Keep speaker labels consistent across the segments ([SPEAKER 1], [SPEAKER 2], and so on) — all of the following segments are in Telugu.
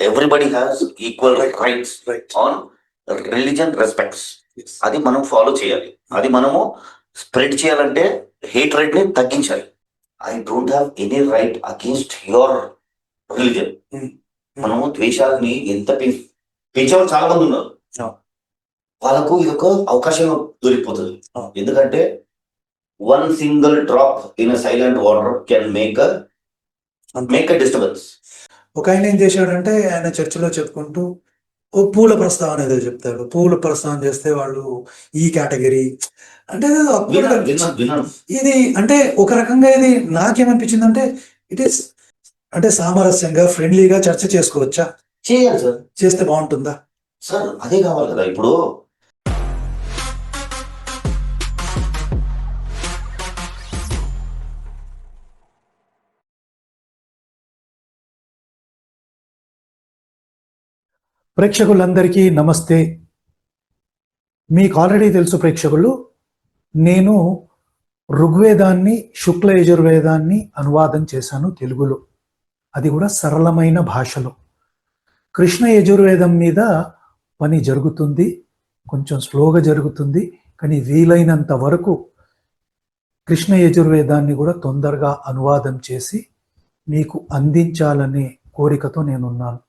[SPEAKER 1] Everybody has equal rights on religion respects. అది మనం ఫాలో చేయాలి. అది మనము స్ప్రెడ్ చేయాలంటే హేట్ రేట్ ని తగ్గించాలి. I don't have any right against your religion. మనము ద్వేషాలని ఎంత పెంచేవాళ్ళు చాలా మంది ఉన్నారు. వాళ్ళకు ఇది ఒక అవకాశం దొరికిపోతుంది. ఎందుకంటే one single drop in silent water can make a disturbance.
[SPEAKER 2] ఒక ఆయన ఏం చేశాడంటే, ఆయన చర్చిలో చెప్పుకుంటూ ఓ పూల ప్రస్తావన ఏదో చెప్తాడు. పూల ప్రస్తావన చేస్తే వాళ్ళు ఈ కేటగిరీ అంటే ఇది అంటే ఒక రకంగా ఇది నాకేమనిపించింది అంటే ఇట్ ఈస్ అంటే సామరస్యంగా ఫ్రెండ్లీగా చర్చ చేసుకోవచ్చా?
[SPEAKER 1] చేయాలి సార్.
[SPEAKER 2] చేస్తే బాగుంటుందా
[SPEAKER 1] సార్? అదే కావాలి కదా. ఇప్పుడు
[SPEAKER 2] ప్రేక్షకులందరికీ నమస్తే. మీకు ఆల్రెడీ తెలుసు ప్రేక్షకులు, నేను ఋగ్వేదాన్ని శుక్ల యజుర్వేదాన్ని అనువాదం చేశాను తెలుగులో, అది కూడా సరళమైన భాషలో. కృష్ణ యజుర్వేదం మీద పని జరుగుతుంది, కొంచెం స్లోగా జరుగుతుంది, కానీ వీలైనంత వరకు కృష్ణ యజుర్వేదాన్ని కూడా తొందరగా అనువాదం చేసి మీకు అందించాలనే కోరికతో నేనున్నాను.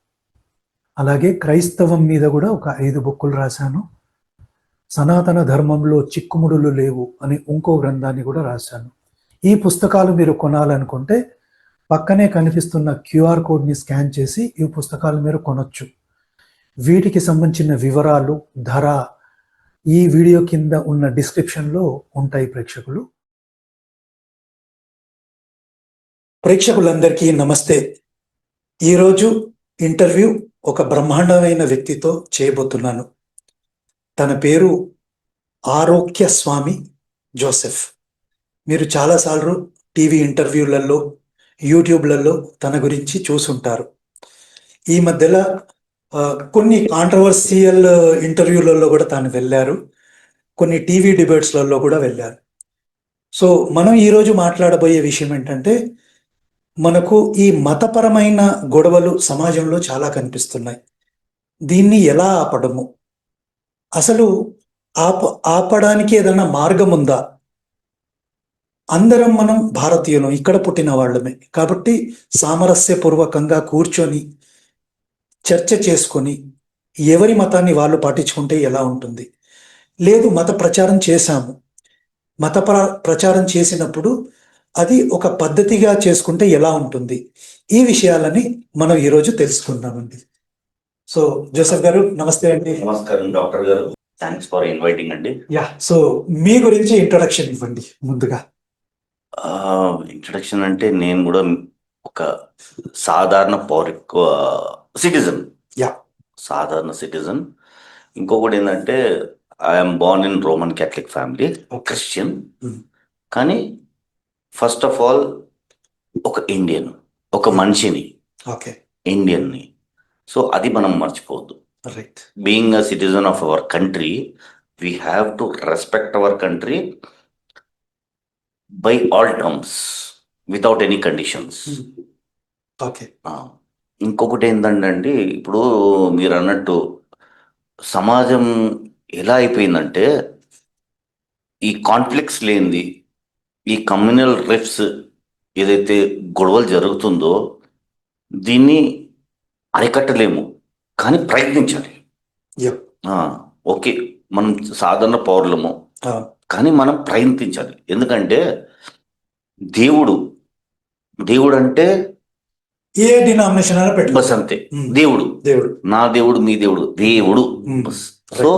[SPEAKER 2] అలాగే క్రైస్తవం మీద కూడా ఒక 5 బుక్కులు రాశాను. సనాతన ధర్మంలో చిక్కుముడులు లేవు అని ఇంకో గ్రంథాన్ని కూడా రాశాను. ఈ పుస్తకాలు మీరు కొనాలనుకుంటే పక్కనే కనిపిస్తున్న QR కోడ్ని స్కాన్ చేసి ఈ పుస్తకాలు మీరు కొనొచ్చు. వీటికి సంబంధించిన వివరాలు, ధర ఈ వీడియో కింద ఉన్న డిస్క్రిప్షన్లో ఉంటాయి. ప్రేక్షకులందరికీ నమస్తే. ఈరోజు ఇంటర్వ్యూ ఒక బ్రహ్మాండమైన వ్యక్తితో చేయబోతున్నాను. తన పేరు ఆరోగ్య స్వామి జోసెఫ్. మీరు చాలాసార్లు టీవీ ఇంటర్వ్యూలలో, యూట్యూబ్లలో తన గురించి చూసుంటారు. ఈ మధ్యలో కొన్ని కాంట్రవర్సియల్ ఇంటర్వ్యూలలో కూడా తాను వెళ్ళారు, కొన్ని టీవీ డిబేట్స్లలో కూడా వెళ్ళారు. సో మనం ఈరోజు మాట్లాడబోయే విషయం ఏంటంటే, మనకు ఈ మతపరమైన గొడవలు సమాజంలో చాలా కనిపిస్తున్నాయి. దీన్ని ఎలా ఆపడము, అసలు ఆపడానికి ఏదైనా మార్గం ఉందా? అందరం మనం భారతీయులం, ఇక్కడ పుట్టిన వాళ్ళమే కాబట్టి సామరస్యపూర్వకంగా కూర్చొని చర్చ చేసుకొని ఎవరి మతాన్ని వాళ్ళు పాటించుకుంటే ఎలా ఉంటుంది? లేదు, మత ప్రచారం చేశాము, మత ప్రచారం చేసినప్పుడు అది ఒక పద్ధతిగా చేసుకుంటే ఎలా ఉంటుంది? ఈ విషయాలని మనం ఈరోజు తెలుసుకుందామండి. సో జోసెఫ్ గారు నమస్తే అండి.
[SPEAKER 1] నమస్కారం డాక్టర్ గారు, థ్యాంక్స్ ఫర్ ఇన్వైటింగ్ అండి.
[SPEAKER 2] సో మీ గురించి ఇంట్రొడక్షన్ ఇవ్వండి ముందుగా.
[SPEAKER 1] ఇంట్రొడక్షన్ అంటే నేను కూడా ఒక సాధారణ సిటిజన్. సాధారణ సిటిజన్. ఇంకొకటి ఏంటంటే I'm Born in Roman Catholic family, Christian. కానీ ఫస్ట్ ఆఫ్ ఆల్ ఒక ఇండియన్, ఒక మనిషిని, ఇండియన్ని. సో అది మనం మర్చిపోవద్దు. Being a citizen of our country, we have to respect our country by all terms, without any conditions. ఇంకొకటి ఏంటంటే, ఇప్పుడు మీరు అన్నట్టు సమాజం ఎలా అయిపోయిందంటే, ఈ కాన్ఫ్లిక్ట్స్ లేనిది, ఈ కమ్యూనల్ రిఫ్ట్స్ ఏదైతే గొడవలు జరుగుతుందో దీన్ని అరికట్టలేము, కానీ ప్రయత్నించాలి. ఓకే, మనం సాధారణ పౌరులము, కానీ మనం ప్రయత్నించాలి. ఎందుకంటే దేవుడు అంటే
[SPEAKER 2] ఏ డినామినేషన్
[SPEAKER 1] బస్ అంతే. దేవుడు నా దేవుడు, మీ దేవుడు. So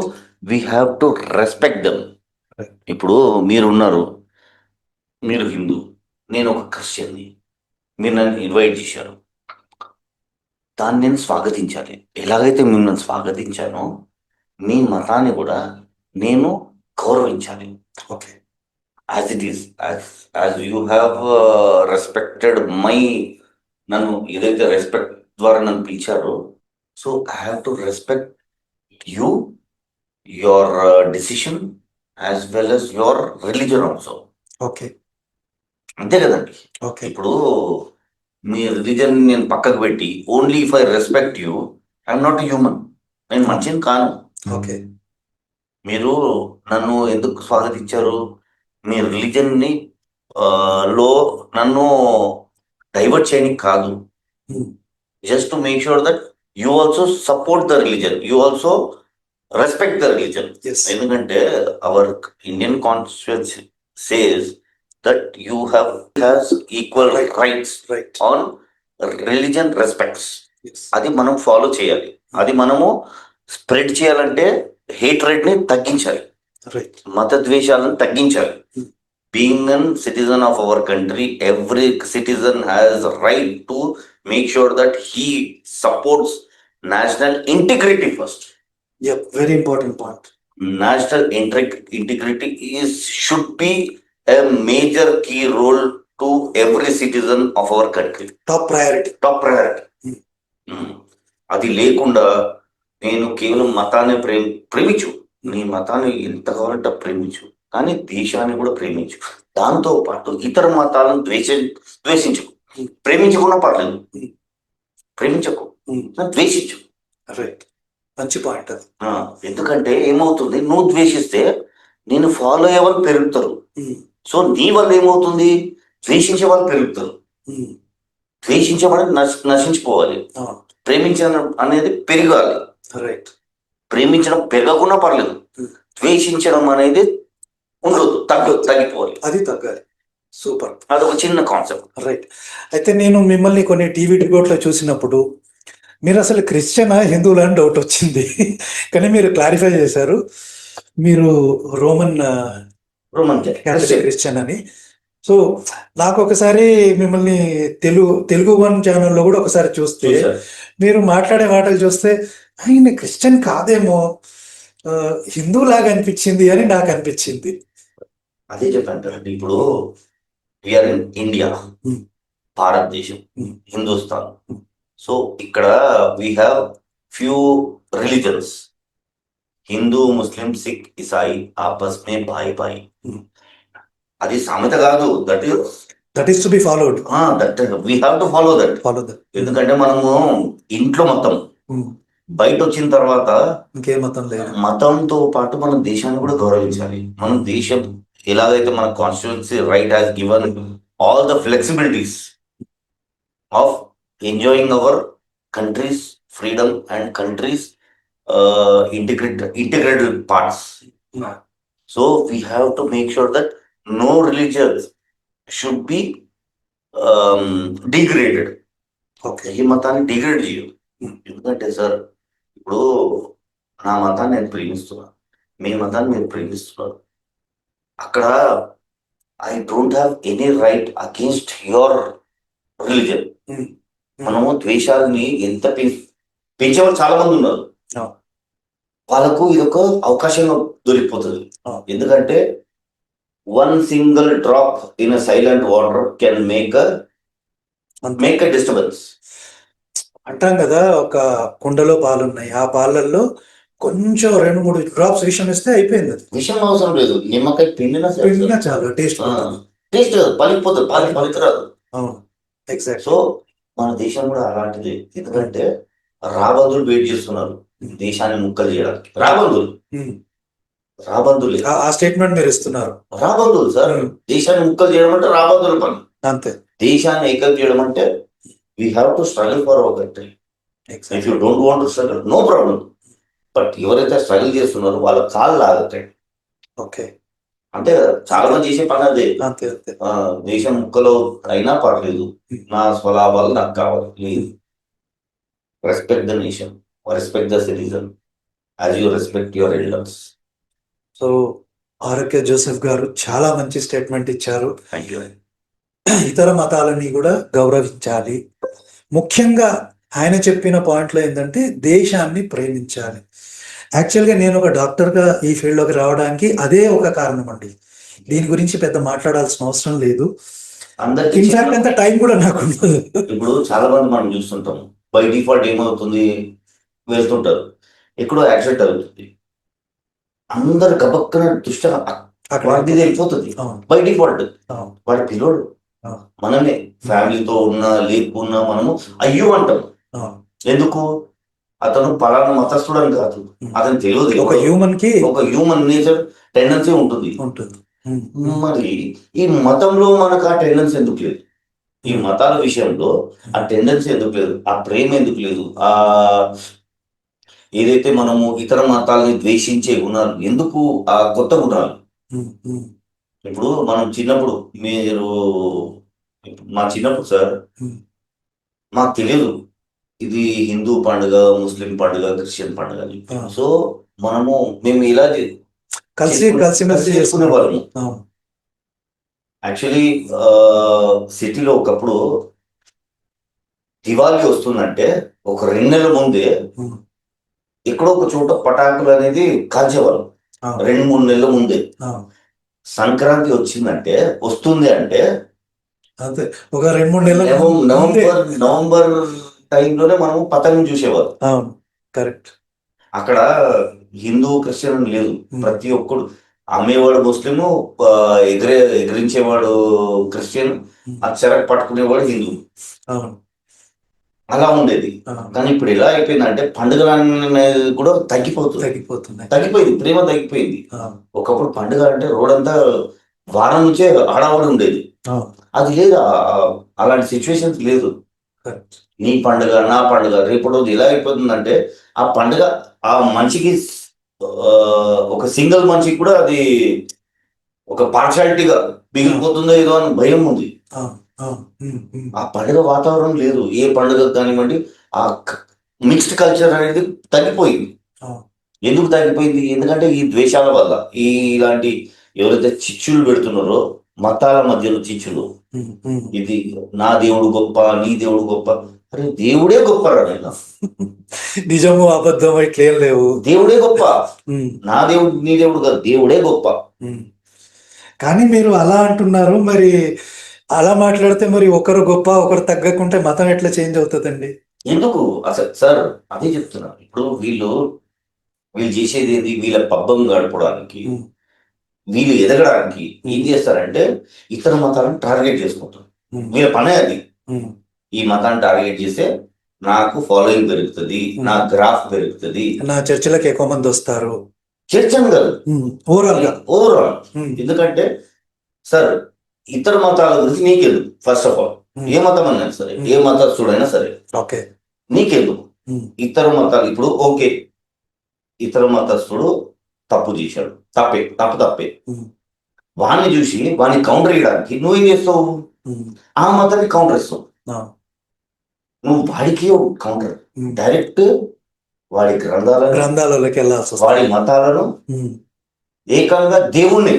[SPEAKER 1] we have to respect them. ఇప్పుడు మీరున్నారు, మీరు హిందూ, నేను ఒక క్రిస్టియన్ని, మీరు నన్ను ఇన్వైట్ చేశారు, దాన్ని నేను స్వాగతించాలి. ఎలాగైతే మిమ్మల్ని స్వాగతించానో మీ మతాన్ని కూడా నేను గౌరవించాలి. Okay, as it is, as you have respected నన్ను ఏదైతే రెస్పెక్ట్ ద్వారా నన్ను పిలిచారో, so I have to respect you, your decision as well as your religion also.
[SPEAKER 2] Okay,
[SPEAKER 1] అంతే కదండి. ఇప్పుడు మీ రిలీజన్ నేను పక్కకు పెట్టి only if I respect you I'm not human, నేను మనిషిని కాను.
[SPEAKER 3] ఓకే.
[SPEAKER 1] మీరు నన్ను ఎందుకు స్వాగతించారు? మీ రిలీజన్ ని లో నన్ను డైవర్ట్ చేయడానికి కాదు, just to make sure that you also support the religion, you also respect the religion.
[SPEAKER 3] Yes.
[SPEAKER 1] ఎందుకంటే our Indian constitution says that you have has equal rights
[SPEAKER 3] right.
[SPEAKER 1] On religion respects.
[SPEAKER 3] Yes.
[SPEAKER 1] అది మనం ఫాలో చేయాలి. అది మనము స్ప్రెడ్ చేయాలంటే హేట్రెడ్ ని తగ్గించాలి,
[SPEAKER 3] రైట్.
[SPEAKER 1] మత ద్వేషాలను తగ్గించాలి.
[SPEAKER 3] Hmm.
[SPEAKER 1] Being an citizen of our country, every citizen has right to make sure that he supports national integrity first.
[SPEAKER 3] Yep, very important point.
[SPEAKER 1] National integrity should be a major key role to every citizen of our country.
[SPEAKER 3] Top priority.
[SPEAKER 1] Top priority. అది లేకుండా నేను కేవలం మతాన్ని ప్రేమించు, నీ మతాన్ని ఎంత కావాలంటే ప్రేమించు, కానీ దేశాన్ని కూడా ప్రేమించు. దాంతో పాటు ఇతర మతాలను ద్వేషించకు. ప్రేమించకుండా పర్లేదు, ప్రేమించకు, ద్వేషించు.
[SPEAKER 3] రైట్, మంచి పాయింట్ అది.
[SPEAKER 1] ఎందుకంటే ఏమవుతుంది, నువ్వు ద్వేషిస్తే నేను ఫాలో అయ్యే వాళ్ళు పెరుగుతారు. సో నీ వల్ల ఏమవుతుంది, ద్వేషించే వాళ్ళు పెరుగుతారు. ద్వేషించే వాళ్ళు నశించిపోవాలి, ప్రేమించడం అనేది పెరగాలి.
[SPEAKER 3] రైట్.
[SPEAKER 1] ప్రేమించడం పెరగకుండా పర్లేదు, ద్వేషించడం అనేది ఉండదు, తగ్గిపోవాలి.
[SPEAKER 3] అది తగ్గాలి. సూపర్.
[SPEAKER 1] అదొక చిన్న కాన్సెప్ట్.
[SPEAKER 3] రైట్. అయితే నేను మిమ్మల్ని కొన్ని టీవీ డిబేట్లో చూసినప్పుడు మీరు అసలు క్రిస్టియనా హిందువులా అని డౌట్ వచ్చింది. కానీ మీరు క్లారిఫై చేశారు మీరు రోమన్ క్యాథలిక్ క్రిస్టియన్ అని. సో నాకు ఒకసారి మిమ్మల్ని తెలుగు వన్ ఛానల్లో కూడా ఒకసారి చూస్తే మీరు మాట్లాడే మాటలు చూస్తే ఆయన క్రిస్టియన్ కాదేమో, హిందువులాగా అనిపించింది అని నాకు అనిపించింది.
[SPEAKER 1] అదే చెప్పాను కదండి, ఇప్పుడు వీఆర్ ఇన్ ఇండియా, భారతదేశం, హిందుస్థాన్. సో ఇక్కడ we have few religions, Hindu, Muslim, Sikh, ఇసాయి, ఆపస్ మే భాయ్ భాయ్. అది సామెత కాదు,
[SPEAKER 3] that is to be followed.
[SPEAKER 1] That we have to follow that. ఎందుకంటే మనము ఇంట్లో మొత్తం, బయట వచ్చిన తర్వాత
[SPEAKER 3] ఇంకే మతం లేదు.
[SPEAKER 1] మతంతో పాటు మనం దేశాన్ని కూడా గౌరవించాలి. మనం దేశం ఎలాగైతే మన constituency right has given all the flexibilities of enjoying our country's freedom and country's integrated parts. So we have to make sure that no religion should be degraded.
[SPEAKER 3] Okay.
[SPEAKER 1] ఈ మతాన్ని డిగ్రేడ్ చేయదు. ఎందుకంటే సార్, ఇప్పుడు నా మతాన్ని నేను ప్రేమిస్తున్నాను, మీ మతాన్ని మీరు ప్రేమిస్తున్నారు. అక్కడ I don't have any right against your religion. మనము ద్వేషాలని ఎంత పెంచేవాళ్ళు చాలా మంది ఉన్నారు, వాళ్ళకు ఇదొక అవకాశంగా దొరికిపోతుంది. ఎందుకంటే one single drop in a silent water can make a disturbance.
[SPEAKER 3] అంటాం కదా, ఒక కుండలో పాలు ఉన్నాయి, ఆ పాలల్లో కొంచెం 2-3 డ్రాప్స్ విషం ఇస్తే అయిపోయింది.
[SPEAKER 1] విషయం అవసరం లేదు, నిమ్మకాయ పిండినా
[SPEAKER 3] చాలా టేస్ట్
[SPEAKER 1] పలికిపోతుంది, పలికిరాదు.
[SPEAKER 3] ఎగ్జాక్ట్.
[SPEAKER 1] సో మన దేశం కూడా అలాంటిది. ఎందుకంటే రాబందులు వెయిట్ చేస్తున్నారు దేశాన్ని ముక్కలు చేయడానికి. రాబందులు
[SPEAKER 3] ఆ స్టేట్మెంట్ మీరు ఇస్తున్నారు.
[SPEAKER 1] రాబందులు సార్, దేశాన్ని ముక్కలు చేయడం అంటే రాబందుల పని.
[SPEAKER 3] అంతే.
[SPEAKER 1] దేశాన్ని ఏకం చేయడం అంటే we have to struggle for our country. If you don't want to struggle, no problem. But ఎవరైతే స్ట్రగుల్ చేస్తున్నారో వాళ్ళ కాళ్ళు లాగతాయి.
[SPEAKER 3] ఓకే.
[SPEAKER 1] అంటే చాలా మంది చేసే పని అదే. దేశం ముక్కలో అయినా పర్లేదు, నా స్వలాభాలు నాకు కావాలి. లేదు, respect the nation, respect the citizen as you respect your elders.
[SPEAKER 3] So RK Joseph గారు చాలా మంచి స్టేట్మెంట్ ఇచ్చారు.
[SPEAKER 1] Thank you.
[SPEAKER 3] ఇతర మతాలని కూడా గౌరవించాలి. ముఖ్యంగా ఆయన చెప్పిన పాయింట్లో ఏంటంటే దేశాన్ని ప్రేమించాలి. యాక్చువల్గా నేను ఒక డాక్టర్గా ఈ ఫీల్డ్లోకి రావడానికి అదే ఒక కారణం అండి. దీని గురించి పెద్ద మాట్లాడాల్సిన అవసరం లేదు. ఇన్ఫాక్ట్ అంత టైం కూడా నాకు ఉండదు.
[SPEAKER 1] ఇప్పుడు చాలా మంది మనం చూస్తుంటాం, బై డిఫాల్ట్ ఏమవుతుంది, వెళ్తుంటారు, ఎక్కడో యాక్సిడెంట్ అవుతుంది, అందరు గబక్కన దుష్ట వాడి మీద వెళ్ళిపోతుంది. బై డిఫాల్ట్ వాడి పిల్లోడు
[SPEAKER 3] ఆ.
[SPEAKER 1] మనమే ఫ్యామిలీతో ఉన్నా లేకున్నా మనము అయ్యో అంటాం.
[SPEAKER 3] ఆ.
[SPEAKER 1] ఎందుకు? అతను పలానా మతస్థుడు అని కాదు, అతను తెలియదు.
[SPEAKER 3] ఒక హ్యూమన్ కి
[SPEAKER 1] ఒక హ్యూమన్ నేచర్ టెండెన్సీ ఉంటుంది.
[SPEAKER 3] ఉంటుంది.
[SPEAKER 1] మరి ఈ మతంలో మనకు ఆ టెండెన్సీ ఎందుకు లేదు? ఈ మతాల విషయంలో ఆ టెండెన్సీ ఎందుకు లేదు? ఆ ప్రేమ ఎందుకు లేదు? ఆ ఏదైతే మనము ఇతర మతాలని ద్వేషించే గుణాలు ఎందుకు? ఆ కొత్త గుణాలు. ఇప్పుడు మనం చిన్నప్పుడు మా చిన్నప్పుడు సార్ మాకు తెలియదు ఇది హిందూ పండుగ, ముస్లిం పండుగ, క్రిస్టియన్ పండుగ అని. సో మేము ఇలా
[SPEAKER 3] కలిసి
[SPEAKER 1] చేసుకునే వాళ్ళము. యాక్చువల్లీ సిటీలో ఒకప్పుడు దివాళీ వస్తుందంటే ఒక 2 నెలల ముందే ఎక్కడో ఒక చోట పటాకులు అనేది కాల్చేవాళ్ళం. 2-3 నెలల ముందే. సంక్రాంతి వచ్చిందంటే వస్తుంది అంటే
[SPEAKER 3] అంతే, ఒక 2-3 నెలలు
[SPEAKER 1] నవంబర్ టైంలోనే మనం పతంగం చూసేవాళ్ళం.
[SPEAKER 3] కరెక్ట్.
[SPEAKER 1] అక్కడ హిందూ క్రిస్టియన్ లేదు, ప్రతి ఒక్కడు అమ్మేవాడు ముస్లిము, ఎగిరించేవాడు క్రిస్టియన్, అక్షరకు పట్టుకునేవాడు హిందూ. అలా ఉండేది. కానీ ఇప్పుడు ఎలా అయిపోయిందంటే పండుగలు అనేది కూడా తగ్గిపోయింది, ప్రేమ తగ్గిపోయింది. ఒకప్పుడు పండుగ అంటే రోడ్ అంతా వారం నుంచే హడావుడి ఉండేది. అది లేదు, అలాంటి సిచ్యువేషన్స్ లేదు. నీ పండుగ నా పండుగ రేపు రోజు ఎలా అయిపోతుందంటే ఆ పండుగ ఆ మనిషికి ఒక సింగిల్ మనిషికి కూడా అది ఒక పార్షాలిటీగా మిగిలిపోతుందో ఏదో అని భయం ఉంది. ఆ పండుగ వాతావరణం లేదు. ఏ పండుగ కానివ్వండి, ఆ మిక్స్డ్ కల్చర్ అనేది తగ్గిపోయింది. ఎందుకు తగ్గిపోయింది? ఎందుకంటే ఈ ద్వేషాల వల్ల, ఇలాంటి ఎవరైతే చిచ్చులు పెడుతున్నారో, మతాల మధ్యలో చిచ్చులు, ఇది నా దేవుడు గొప్ప, నీ దేవుడు గొప్ప. అరే దేవుడే గొప్పరా నేను,
[SPEAKER 3] నిజము అబద్ధం ఇట్లేం లేవు,
[SPEAKER 1] దేవుడే గొప్ప. నా దేవుడు నీ దేవుడు కాదు, దేవుడే గొప్ప.
[SPEAKER 3] కానీ మీరు అలా అంటున్నారు, మరి అలా మాట్లాడితే మరి ఒకరు గొప్ప ఒకరు తగ్గకుంటే మతం ఎట్లా చేంజ్ అవుతుందండి?
[SPEAKER 1] ఎందుకు అసలు సార్ అదే చెప్తున్నా. ఇప్పుడు వీళ్ళు చేసేది ఏంది? వీళ్ళ పబ్బం గడపడానికి, వీళ్ళు ఎదగడానికి ఏం చేస్తారంటే ఇతర మతాలను టార్గెట్ చేసుకుంటారు. వీళ్ళ పనే అది. ఈ మతాన్ని టార్గెట్ చేస్తే నాకు ఫాలోయింగ్ పెరుగుతుంది, నా గ్రాఫ్ పెరుగుతుంది,
[SPEAKER 3] నా చర్చలకు ఎక్కువ మంది వస్తారు.
[SPEAKER 1] చర్చ అని కాదు, ఓవరాల్. ఎందుకంటే సార్ ఇతర మతాల గురించి నీకెందుకు? ఫస్ట్ ఆఫ్ ఆల్ ఏ మతం అన్నా సరే, ఏ మతస్థుడైనా సరే,
[SPEAKER 3] ఓకే,
[SPEAKER 1] నీకెందుకు? ఇతర మతాలు ఇప్పుడు ఓకే, ఇతర మతస్థుడు తప్పు చేశాడు, తప్పే. వాడిని చూసి వాడిని కౌంటర్ చేయడానికి నువ్వేం చేస్తావు? ఆ మతాన్ని కౌంటర్ ఇస్తావు. నువ్వు వాడికి కౌంటర్ డైరెక్ట్ వాడి గ్రంథాలలోకి వెళ్ళాల్సి, వాడి మతాలను ఏకంగా దేవుణ్ణి,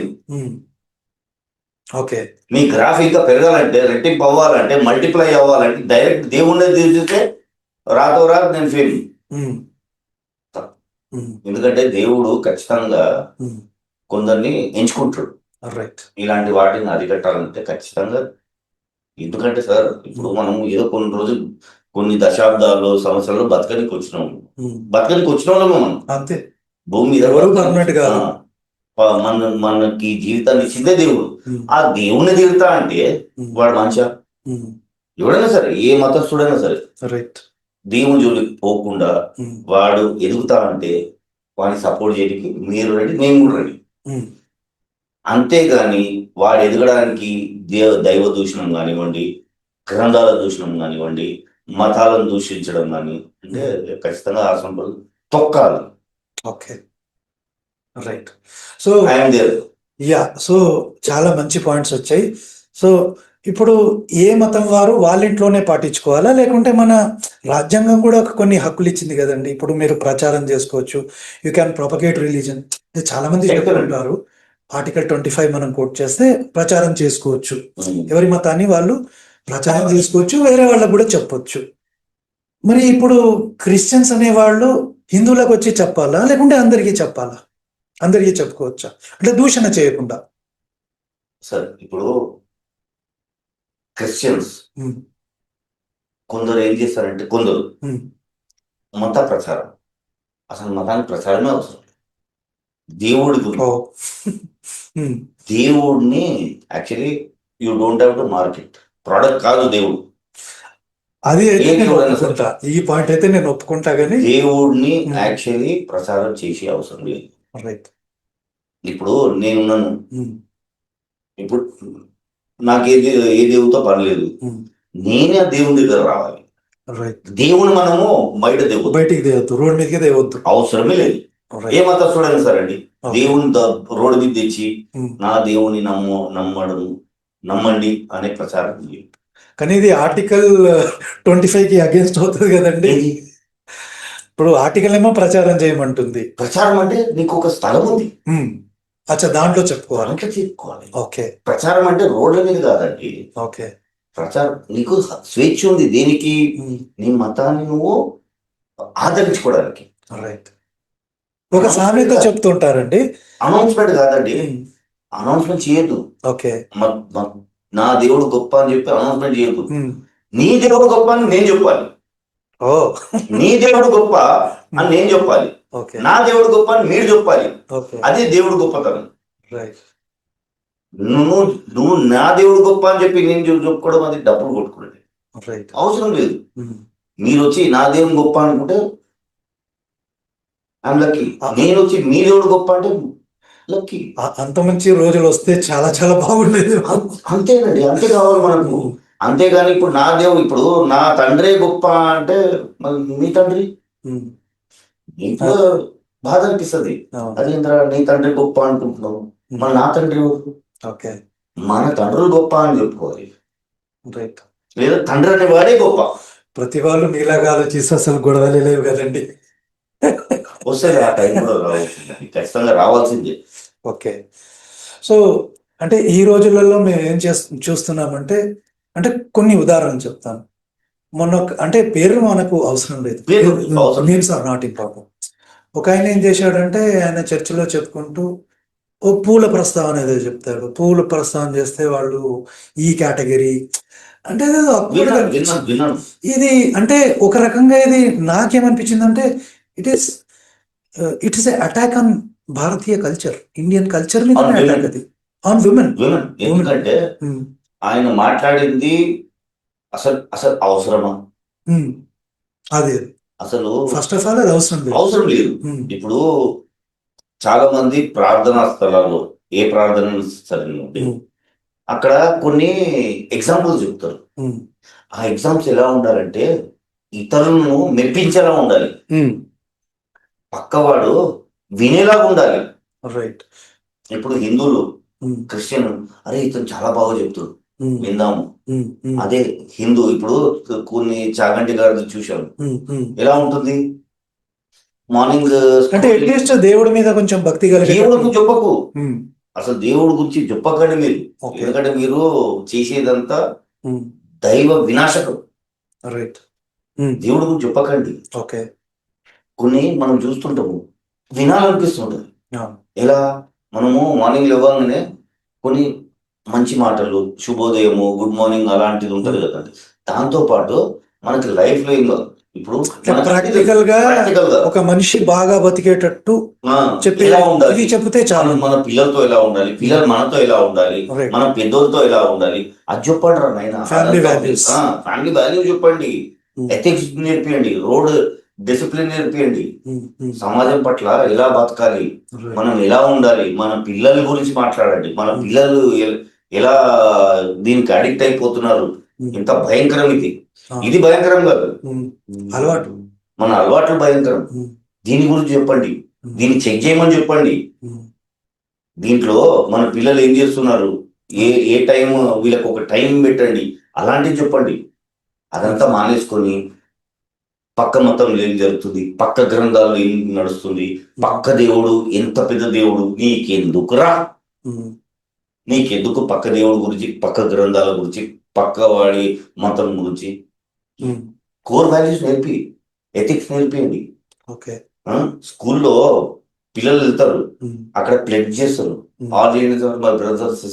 [SPEAKER 3] ఓకే,
[SPEAKER 1] మీ గ్రాఫ్ ఇంకా పెరగాలంటే, రెట్టింపు అవ్వాలంటే, మల్టిప్లై అవ్వాలంటే డైరెక్ట్ దేవుణ్ణి తీసితే రాతో రాదు నేను ఫెయిల్. ఎందుకంటే దేవుడు ఖచ్చితంగా కొందరిని ఎంచుకుంటాడు ఇలాంటి వాటిని అరికట్టాలంటే ఖచ్చితంగా. ఎందుకంటే సార్ ఇప్పుడు మనం ఏదో కొన్ని రోజులు, కొన్ని దశాబ్దాలు, సంవత్సరాలు బతకనికి వచ్చినాము. మనం
[SPEAKER 3] అంతే,
[SPEAKER 1] భూమి మీద మనకి జీవితాన్ని ఇచ్చిందే దేవుడు. ఆ దేవుణ్ణి తిరుగుతా అంటే వాడు మంచిగా, ఎవడైనా సరే, ఏ మతస్థుడైనా సరే, దేవుని జోలికి పోకుండా వాడు ఎదుగుతా అంటే వాడిని సపోర్ట్ చేయడానికి మీరు రెడీ, మేము కూడా రెడీ. అంతేగాని వాడు ఎదగడానికి దైవ దూషణం కానివ్వండి, గ్రంథాల దూషణం కానివ్వండి, మతాలను దూషించడం కానీ అంటే ఖచ్చితంగా ఆ సంపద తొక్కాలి.
[SPEAKER 3] Okay, right. సో సో చాలా మంచి పాయింట్స్ వచ్చాయి. సో ఇప్పుడు ఏ మతం వారు వాళ్ళ ఇంట్లోనే పాటించుకోవాలా, లేకుంటే మన రాజ్యాంగం కూడా కొన్ని హక్కులు ఇచ్చింది కదండి? ఇప్పుడు మీరు ప్రచారం చేసుకోవచ్చు, యూ క్యాన్ ప్రొపగేట్ రిలీజన్. చాలా మంది చెప్తుంటారు, ఆర్టికల్ 25 మనం కోట్ చేస్తే ప్రచారం చేసుకోవచ్చు, ఎవరి మతాన్ని వాళ్ళు ప్రచారం చేసుకోవచ్చు, వేరే వాళ్ళకు కూడా చెప్పొచ్చు. మరి ఇప్పుడు క్రిస్టియన్స్ అనే వాళ్ళు హిందువులకు వచ్చి చెప్పాలా, లేకుంటే అందరికీ చెప్పాలా? అందరికీ చెప్పుకోవచ్చా, అంటే దూషణ చేయకుండా?
[SPEAKER 1] సార్ ఇప్పుడు క్రిస్టియన్స్ కొందరు ఏం చేస్తారంటే, కొందరు మత ప్రచారం, అసలు మతానికి ప్రచారమే అవసరం. దేవుడి గురించి, దేవుడిని actually you don't have to market. Product కాదు దేవుడు.
[SPEAKER 3] అది అయితే
[SPEAKER 1] ఏ
[SPEAKER 3] నేను
[SPEAKER 1] దేవుడైనా
[SPEAKER 3] ఒప్పుకుంటా, ఈ పాయింట్ అయితే నేను ఒప్పుకుంటా కానీ.
[SPEAKER 1] దేవుడిని యాక్చువల్లీ ప్రచారం చేసే అవసరం లేదు.
[SPEAKER 3] రైట్.
[SPEAKER 1] ఇప్పుడు నేనున్నాను, ఇప్పుడు నాకు ఏ దేవుడితో పని లేదు, నేనే ఆ దేవుని దగ్గర రావాలి.
[SPEAKER 3] రైట్.
[SPEAKER 1] దేవుని మనము దేవుడు
[SPEAKER 3] బయటికి దేవద్దు, రోడ్ మీదకి దేవద్దు,
[SPEAKER 1] అవసరమే లేదు. ఏ మతస్థుడైనా సరే అండి, దేవుని రోడ్డు మీద తెచ్చి నా దేవుని నమ్మండి అనే ప్రచారం లేదు.
[SPEAKER 3] కానీ ఇది ఆర్టికల్ 25 కి అగేన్స్ట్ అవుతుంది కదండి. ఇప్పుడు ఆర్టికల్ ఏమో ప్రచారం చేయమంటుంది.
[SPEAKER 1] ప్రచారం అంటే నీకు ఒక స్థలం ఉంది,
[SPEAKER 3] అచ్చా, దాంట్లో చెప్పుకోవాలి. ఓకే. ప్రచారం
[SPEAKER 1] అంటే రోడ్ల మీద కాదండి.
[SPEAKER 3] ఓకే.
[SPEAKER 1] ప్రచారం నీకు స్వేచ్ఛ ఉంది దేనికి, నీ మతాన్ని నువ్వు ఆదరించుకోవడానికి.
[SPEAKER 3] రైట్. ఒక సామెత చెప్తుంటారండి,
[SPEAKER 1] అనౌన్స్మెంట్ కాదండి, అనౌన్స్మెంట్ చేయొద్దు.
[SPEAKER 3] ఓకే.
[SPEAKER 1] నా దేవుడు గొప్ప అని చెప్పి అనౌన్స్మెంట్ చేయొద్దు. నీ దేవుడు గొప్ప అని నేను చెప్పాలి.
[SPEAKER 3] ఓ,
[SPEAKER 1] నీ దేవుడు గొప్ప అని నేను చెప్పాలి, నా దేవుడు గొప్ప అని మీరు చెప్పాలి. అదే దేవుడు గొప్పతనం. నువ్వు నా దేవుడు గొప్ప అని చెప్పి నేను చెప్పుకోవడం అది డబ్బులు కొట్టుకునేది అవసరం లేదు. మీరు వచ్చి నా దేవుడు గొప్ప అనుకుంటే ఐఎమ్ లక్కీ, నేను వచ్చి మీ దేవుడు గొప్ప అంటే లక్కీ.
[SPEAKER 3] అంత మంచి రోజులు వస్తే చాలా చాలా బాగుండేది.
[SPEAKER 1] అంతేనండి, అంతే కావాలి మనకు. అంతేగాని ఇప్పుడు నా దేవుడు, ఇప్పుడు నా తండ్రే గొప్ప అంటే మీ తండ్రి, నీకు బాధ అనిపిస్తుంది. అదేంద్రా నీ తండ్రి గొప్ప అనుకుంటున్నావు, మన నా తండ్రి
[SPEAKER 3] ఓకే,
[SPEAKER 1] మన తండ్రులు గొప్ప అని చెప్పుకోవాలి.
[SPEAKER 3] రైట్.
[SPEAKER 1] లేదా తండ్రి అనే వాడే గొప్ప.
[SPEAKER 3] ప్రతి వాళ్ళు మీలాగా ఆలోచిస్తే అసలు గొడవలే లేవు కదండి.
[SPEAKER 1] వస్తే ఆ టైం కూడా రావాల్సింది, ఖచ్చితంగా రావాల్సిందే.
[SPEAKER 3] ఓకే. సో అంటే ఈ రోజులలో మేము ఏం చూస్తున్నామంటే, అంటే కొన్ని ఉదాహరణలు చెప్తాను. మొన్న అంటే పేరు మనకు అవసరం లేదు, నేమ్స్ ఆర్ నాట్ ఇంపార్టెంట్. ఒక ఆయన ఏం చేశాడంటే, ఆయన చర్చిలో చెప్పుకుంటూ ఓ పూల ప్రస్తావన ఏదో చెప్తాడు. పూల ప్రస్తావన చేస్తే వాళ్ళు ఈ కేటగిరీ అంటే ఇది అంటే ఒక రకంగా ఇది నాకేమనిపించింది అంటే it is attack on Bharatiya culture, Indian culture మీద అటాక్ అది, ఆన్ విమెన్.
[SPEAKER 1] ఎందుకంటే ఆయన మాట్లాడింది అసలు అవసరమా?
[SPEAKER 3] అది అసలు ఫస్ట్ ఆఫ్ ఆల్ అది అవసరం లేదు.
[SPEAKER 1] ఇప్పుడు చాలా మంది ప్రార్థనా స్థలాల్లో ఏ ప్రార్థన సరే అక్కడ కొన్ని ఎగ్జాంపుల్స్ చెప్తారు. ఆ ఎగ్జామ్స్ ఎలా ఉండాలంటే ఇతరులను మెప్పించేలా ఉండాలి, పక్కవాడు వినేలాగా ఉండాలి.
[SPEAKER 3] రైట్.
[SPEAKER 1] ఇప్పుడు హిందువులు క్రిస్టియన్, అరే ఇతను చాలా బాగా చెప్తాడు విందాము. అదే హిందూ ఇప్పుడు కొన్ని చాగంటి గారు చూశాను, ఎలా ఉంటుంది మార్నింగ్
[SPEAKER 3] అంటే అట్లీస్ట్ దేవుడి మీద కొంచెం భక్తి కలిగి.
[SPEAKER 1] దేవుడు చెప్పకు, అసలు దేవుడి గురించి చెప్పకండి మీరు, ఎందుకంటే మీరు చేసేదంతా దైవ వినాశకం.
[SPEAKER 3] రైట్.
[SPEAKER 1] దేవుడి గురించి చెప్పకండి.
[SPEAKER 3] ఓకే.
[SPEAKER 1] కొన్ని మనం చూస్తుంటాము, వినాలనిపిస్తుంటది. ఎలా మనము మార్నింగ్ లేవగానే కొన్ని మంచి మాటలు, శుభోదయము, గుడ్ మార్నింగ్ అలాంటిది ఉంటది కదండి. దాంతో పాటు మనకి లైఫ్ లో ఇప్పుడు
[SPEAKER 3] ప్రాక్టికల్ గా ఒక మనిషి బాగా బతికేటట్టు
[SPEAKER 1] ఎలా ఉండాలి,
[SPEAKER 3] చెప్తే చాలు.
[SPEAKER 1] మన పిల్లలతో ఎలా ఉండాలి, పిల్లలు మనతో ఎలా ఉండాలి, మన పెద్దోళ్ళతో ఎలా ఉండాలి, అది చెప్పండి రా నాయన. ఫ్యామిలీ వాల్యూ చెప్పండి, ఎథిక్స్ నేర్పియండి, రోడ్ డిసిప్లిన్ నేర్పియండి, సమాజం పట్ల ఎలా బతకాలి, మనం ఎలా ఉండాలి, మన పిల్లల గురించి మాట్లాడండి. మన పిల్లలు ఎలా దీనికి అడిక్ట్ అయిపోతున్నారు, ఎంత భయంకరం ఇది భయంకరం కాదు,
[SPEAKER 3] అలవాటు,
[SPEAKER 1] మన అలవాట్లు భయంకరం. దీని గురించి చెప్పండి, దీన్ని చెక్ చేయమని చెప్పండి. దీంట్లో మన పిల్లలు ఏం చేస్తున్నారు, ఏ టైం, వీళ్ళకి ఒక టైం పెట్టండి, అలాంటివి చెప్పండి. అదంతా మానేసుకొని పక్క మతంలో ఏం జరుగుతుంది, పక్క గ్రంథాల్లో ఏం నడుస్తుంది, పక్క దేవుడు ఎంత పెద్ద దేవుడు, నీకెందుకురా, నీకెందుకు పక్క దేవుడు గురించి, పక్క గ్రంథాల గురించి, పక్క వాడి మతం గురించి. కోర్ వాల్యూస్ నేర్పి, ఎథిక్స్ నేర్పియండి.
[SPEAKER 3] ఓకే.
[SPEAKER 1] స్కూల్లో పిల్లలు వెళ్తారు, అక్కడ ప్లెడ్జ్ చేస్తారు, all Indians my brothers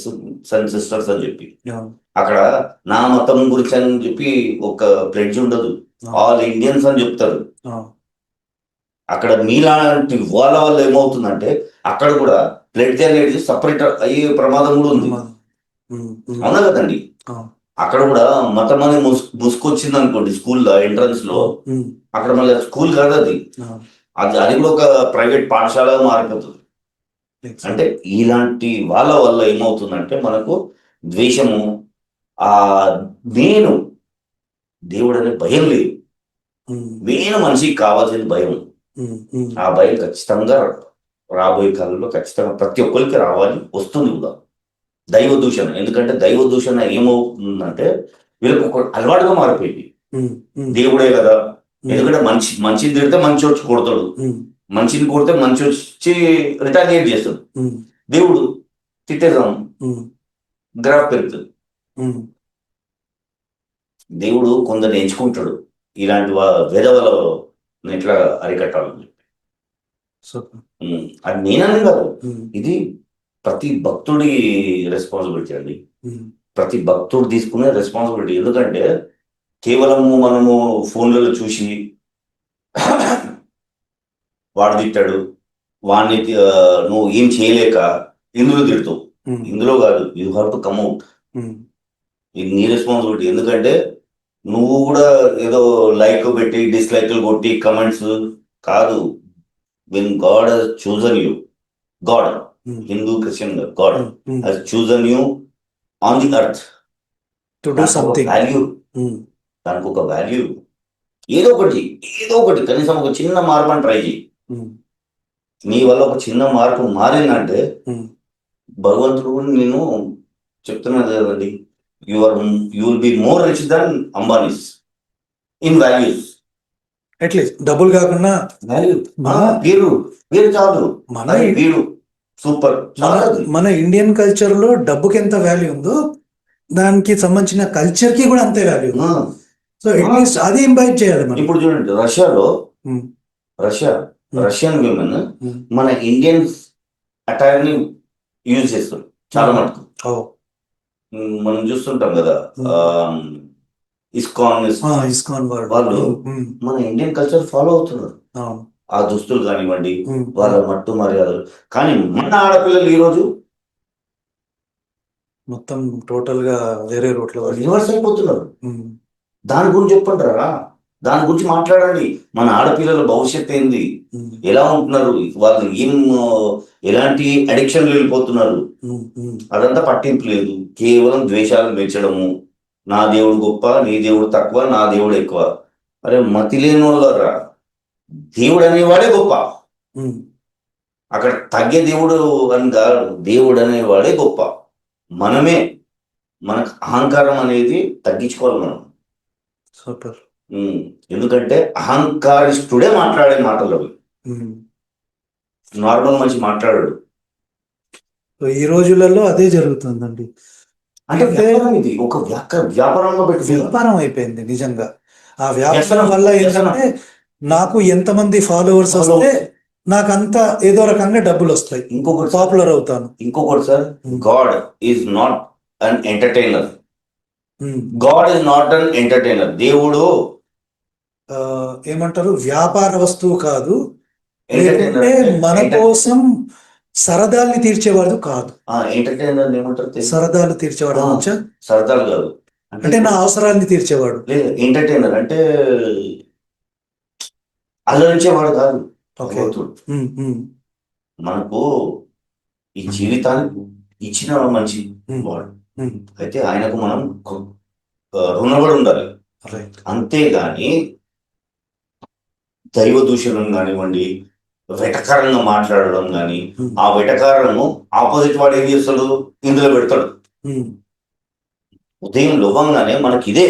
[SPEAKER 1] and sisters అని చెప్పి. అక్కడ నా మతం గురించి అని చెప్పి ఒక ప్లెడ్జ్ ఉండదు, ఆల్ ఇండియన్స్ అని చెప్తారు. అక్కడ మీలాంటి వాళ్ళ వల్ల ఏమవుతుందంటే అక్కడ కూడా ప్లెడ్జ్ అనేది సపరేట్ అయ్యే ప్రమాదం కూడా ఉంది. అవునా కదండి? అక్కడ కూడా మతం అనేది ముసుకొచ్చింది అనుకోండి స్కూల్లో ఎంట్రన్స్ లో, అక్కడ మళ్ళీ స్కూల్ కాదు అది, అది కూడా ఒక ప్రైవేట్ పాఠశాల మారిపోతుంది. అంటే ఇలాంటి వాళ్ళ వల్ల ఏమవుతుందంటే మనకు ద్వేషము, ఆ నేను దేవుడు అనే భయం లేదు. నేను మనిషికి కావాల్సిన భయం, ఆ భయం ఖచ్చితంగా రాబోయే కాలంలో ఖచ్చితంగా ప్రతి ఒక్కరికి రావాలి, వస్తుంది కూడా. దైవ దూషణ, ఎందుకంటే దైవ దూషణ ఏమవుతుందంటే వీళ్ళకి ఒక అలవాటుగా మారిపోయింది. దేవుడే కదా, ఎందుకంటే మనిషిని తిడితే మంచి వచ్చి కొడతాడు, మనిషిని కొడితే మంచి వచ్చి రిటాలియేట్ చేస్తాడు. దేవుడు తిట్టేద్దాం, గ్రాఫ్ పెరుగుతుంది. దేవుడు కొందరిని ఎంచుకుంటాడు ఇలాంటి వేదవల ఎట్లా అరికట్టాలని చెప్పి. అది నేనని కాదు, ఇది ప్రతి భక్తుడి రెస్పాన్సిబిలిటీ అండి. ప్రతి భక్తుడు తీసుకునే రెస్పాన్సిబిలిటీ. ఎందుకంటే కేవలము మనము ఫోన్లలో చూసి వాడు తిట్టాడు, వాడిని నువ్వు ఏం చేయలేక ఇందులో తిడతావు, ఇందులో కాదు. You have to come out. ఇది నీ రెస్పాన్సిబిలిటీ. ఎందుకంటే నువ్వు కూడా ఏదో లైక్ పెట్టి డిస్లైక్లు కొట్టి కమెంట్స్ కాదు. When God has chosen you, God, Hindu Christian God has chosen you on the earth to do something value. దానికి ఒక వాల్యూ, ఏదో ఒకటి కనీసం ఒక చిన్న మార్పు అని ట్రై చేయి. నీ వల్ల ఒక చిన్న మార్పు మారిందంటే భగవంతుడు నేను చెప్తున్నాను కదండి, you will be more rich than Ambanis in values.
[SPEAKER 3] At least డబ్బులు కాకుండా
[SPEAKER 1] వాల్యూ, వీరు చాలు, మన వీరు సూపర్.
[SPEAKER 3] మన ఇండియన్ కల్చర్ లో డబ్బుకి ఎంత వాల్యూ ఉందో దానికి సంబంధించిన కల్చర్ కి కూడా అంతే వాల్యూ. సో అట్లీస్ట్ అది ఇంపైట్ చేయాలి మనం.
[SPEAKER 1] ఇప్పుడు చూడండి, రష్యన్ విమెన్ మన ఇండియన్ అటైర్ ని యూజ్ చేస్తారు చాలా మటుకు. మనం చూస్తుంటాం కదా, ఇస్కాన్ వాళ్ళు మన ఇండియన్ కల్చర్ ఫాలో అవుతున్నారు. ఆ దుస్తులు కానివ్వండి, వాళ్ళ మట్టు మర్యాదలు. కానీ మన ఆడపిల్లలు ఈరోజు
[SPEAKER 3] మొత్తం టోటల్ గా వేరే రూట్లో
[SPEAKER 1] రివర్స్ అయిపోతున్నారు. దాని గురించి చెప్పంటారా, దాని గురించి మాట్లాడండి. మన ఆడపిల్లల భవిష్యత్తు ఏంది, ఎలా ఉంటున్నారు, వాళ్ళు ఎలాంటి అడిక్షన్లు వెళ్ళిపోతున్నారు, అదంతా పట్టింపు లేదు. కేవలం ద్వేషాలు పెంచడము, నా దేవుడు గొప్ప, నీ దేవుడు తక్కువ, నా దేవుడు ఎక్కువ. అరే మతి లేని వాళ్ళరా, దేవుడు అనేవాడే గొప్ప. అక్కడ తగ్గే దేవుడు అని కాదు, దేవుడు అనేవాడే గొప్ప. మనమే మనకు అహంకారం అనేది తగ్గించుకోవాలి మనం.
[SPEAKER 3] సూపర్.
[SPEAKER 1] ఎందుకంటే అహంకారిస్తుడే మాట్లాడే మాటలు అవి, నార్మల్ మనిషి మాట్లాడాడు.
[SPEAKER 3] ఈ రోజులలో అదే జరుగుతుందండి.
[SPEAKER 1] అంటే ఇది ఒక వ్యాపారంలో
[SPEAKER 3] వ్యాపారం అయిపోయింది నిజంగా. ఆ వ్యాపారం వల్ల ఏంటంటే నాకు ఎంతమంది ఫాలోవర్స్ వస్తే నాకు అంత ఏదో రకంగా డబ్బులు వస్తాయి, ఇంకొకటి పాపులర్ అవుతాను.
[SPEAKER 1] ఇంకొకటి sir, God is not an entertainer. God is not an entertainer. దేవుడు
[SPEAKER 3] ఏమంటారు, వ్యాపార వస్తువు కాదు, లేదంటే మన కోసం సరదాల్ని తీర్చేవాడు కాదు.
[SPEAKER 1] ఎంటర్టైనర్ ఏమంటారు,
[SPEAKER 3] సరదాలు తీర్చేవాడు.
[SPEAKER 1] సరదాలు కాదు
[SPEAKER 3] అంటే నా అవసరాన్ని తీర్చేవాడు.
[SPEAKER 1] లేదు, ఎంటర్టైనర్ అంటే అల్లరించేవాడు కాదు. మనకు ఈ జీవితానికి ఇచ్చిన మంచి వాడు, అయితే ఆయనకు మనం రుణపడి ఉండాలి. అంతేగాని దైవ దూషణం కానివ్వండి, వెటకారంగా మాట్లాడడం కానీ, ఆ వెటకారము ఆపోజిట్ వాడు ఏం చేస్తాడు, ఇందులో పెడతాడు. ఉదయం లోకంగానే మనకి ఇదే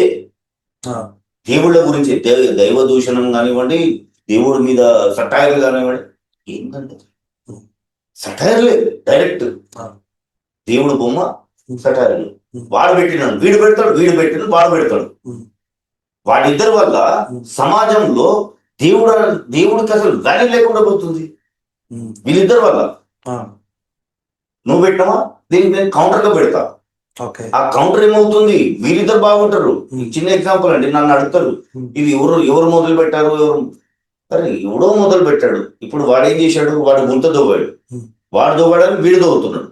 [SPEAKER 1] దేవుళ్ళ గురించి దైవ దూషణం కానివ్వండి, దేవుడి మీద సటైర్ కానివ్వండి, ఏంటంటే సటైర్ లేదు, డైరెక్ట్ దేవుడు బొమ్మ సటైర్. వాడు పెట్టినాడు, వీడు పెడతాడు, వీడు పెట్టినాడు, వాడు పెడతాడు. వాడిద్దరి వల్ల సమాజంలో దేవుడికి అసలు వాల్యూ లేకుండా పోతుంది. వీళ్ళిద్దరి వల్ల నువ్వు పెట్టినావా, దీనికి నేను కౌంటర్ గా పెడతా. ఆ కౌంటర్ ఏమవుతుంది, వీళ్ళిద్దరు బాగుంటారు. చిన్న ఎగ్జాంపుల్ అండి, నన్ను అడుగుతారు ఇది ఎవరు మొదలు పెట్టారు, అరే ఎవడో మొదలు పెట్టాడు. ఇప్పుడు వాడేం చేశాడు, వాడు గుంత దోవాడు, వాడు దోవాడని వీడు దోవుతున్నాడు,